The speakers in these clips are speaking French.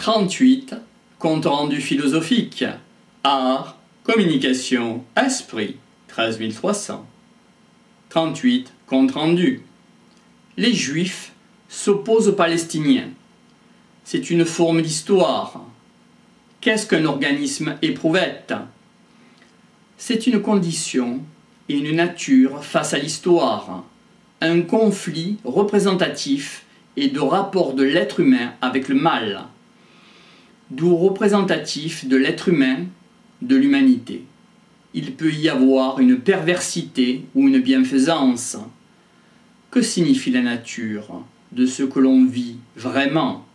38. Compte rendu philosophique. Art, communication, esprit. 13 300. 38. Compte rendu. Les Juifs s'opposent aux Palestiniens. C'est une forme d'histoire. Qu'est-ce qu'un organisme éprouvette? C'est une condition et une nature face à l'histoire, un conflit représentatif et de rapport de l'être humain avec le mal, d'où représentatif de l'être humain, de l'humanité. Il peut y avoir une perversité ou une bienfaisance. Que signifie la nature de ce que l'on vit vraiment?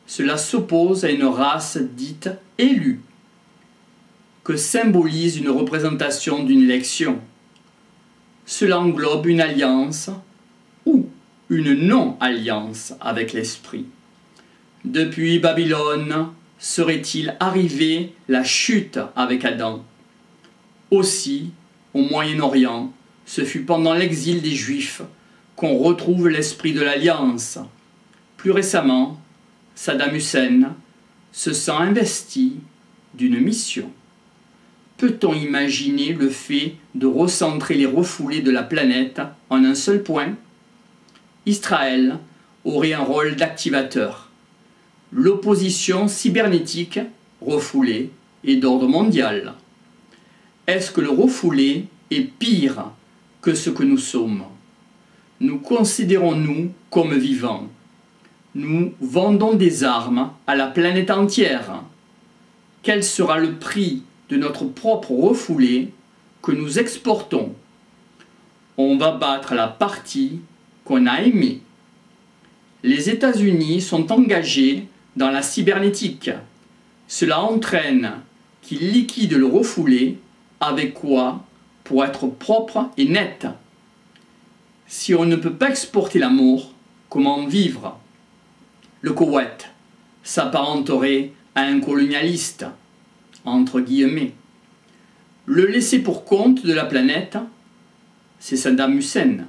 Cela s'oppose à une race dite élue, que symbolise une représentation d'une élection. Cela englobe une alliance ou une non-alliance avec l'esprit. Depuis Babylone, serait-il arrivé la chute avec Adam? Aussi, au Moyen-Orient, ce fut pendant l'exil des Juifs qu'on retrouve l'esprit de l'alliance. Plus récemment, Saddam Hussein se sent investi d'une mission. Peut-on imaginer le fait de recentrer les refoulés de la planète en un seul point? Israël aurait un rôle d'activateur. L'opposition cybernétique, refoulée, est d'ordre mondial. Est-ce que le refoulé est pire que ce que nous sommes? Nous considérons-nous comme vivants? Nous vendons des armes à la planète entière. Quel sera le prix de notre propre refoulé que nous exportons? On va battre la partie qu'on a aimée. Les États-Unis sont engagés dans la cybernétique. Cela entraîne qu'ils liquident le refoulé. Avec quoi? Pour être propre et net. Si on ne peut pas exporter l'amour, comment vivre? Le Koweït s'apparenterait à un colonialiste, entre guillemets. Le laisser pour compte de la planète, c'est Saddam Hussein.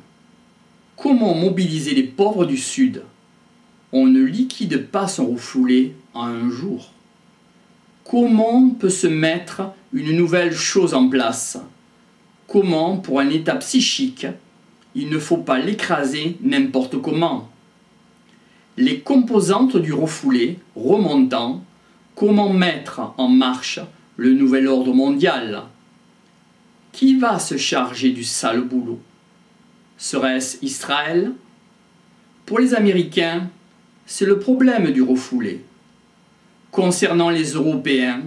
Comment mobiliser les pauvres du Sud? On ne liquide pas son refoulé en un jour. Comment peut se mettre une nouvelle chose en place? Comment, pour un état psychique, il ne faut pas l'écraser n'importe comment? Les composantes du refoulé remontant, comment mettre en marche le nouvel ordre mondial? Qui va se charger du sale boulot? Serait-ce Israël? Pour les Américains, c'est le problème du refoulé. Concernant les Européens,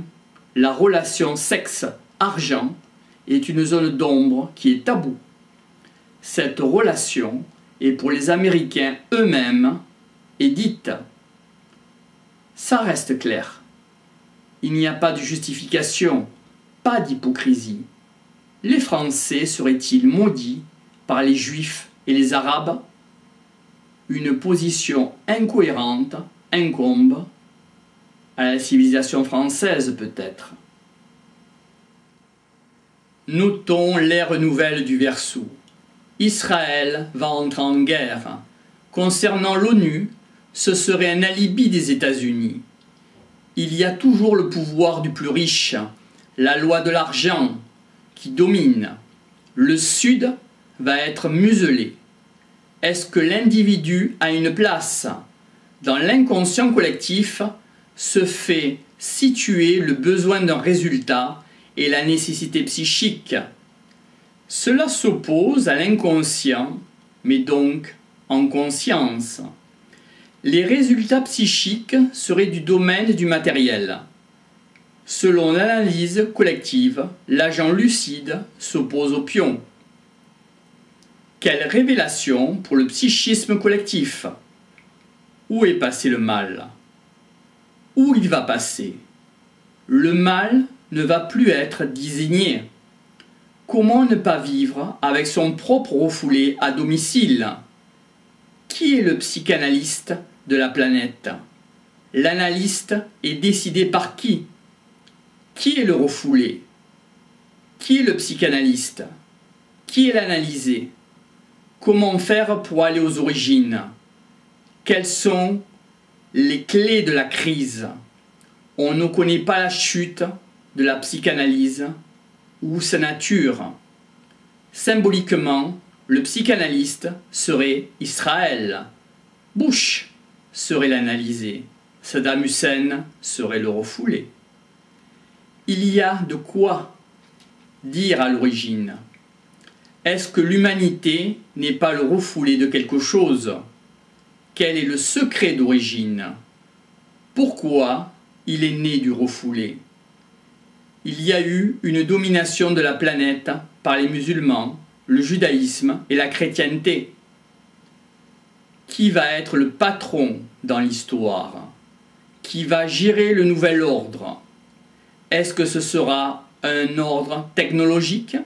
la relation sexe-argent est une zone d'ombre qui est taboue. Cette relation est pour les Américains eux-mêmes est dite. Ça reste clair. Il n'y a pas de justification, pas d'hypocrisie. Les Français seraient-ils maudits par les Juifs et les Arabes? Une position incohérente incombe à la civilisation française peut-être. Notons l'ère nouvelle du Verseau. Israël va entrer en guerre. Concernant l'ONU, ce serait un alibi des États-Unis. Il y a toujours le pouvoir du plus riche, la loi de l'argent qui domine. Le Sud va être muselé. Est-ce que l'individu a une place? Dans l'inconscient collectif se fait situer le besoin d'un résultat et la nécessité psychique. Cela s'oppose à l'inconscient, mais donc en conscience. Les résultats psychiques seraient du domaine du matériel. Selon l'analyse collective, l'agent lucide s'oppose au pion. Quelle révélation pour le psychisme collectif? Où est passé le mal? Où il va passer? Le mal ne va plus être désigné. Comment ne pas vivre avec son propre refoulé à domicile? Qui est le psychanalyste de la planète? L'analyste est décidé par qui? Qui est le refoulé? Qui est le psychanalyste? Qui est l'analysé? Comment faire pour aller aux origines? Quelles sont les clés de la crise. On ne connaît pas la chute de la psychanalyse ou sa nature. Symboliquement, le psychanalyste serait Israël. Bush serait l'analysé. Saddam Hussein serait le refoulé. Il y a de quoi dire à l'origine. Est-ce que l'humanité n'est pas le refoulé de quelque chose? Quel est le secret d'origine? Pourquoi il est né du refoulé? Il y a eu une domination de la planète par les musulmans, le judaïsme et la chrétienté. Qui va être le patron dans l'histoire? Qui va gérer le nouvel ordre? Est-ce que ce sera un ordre technologique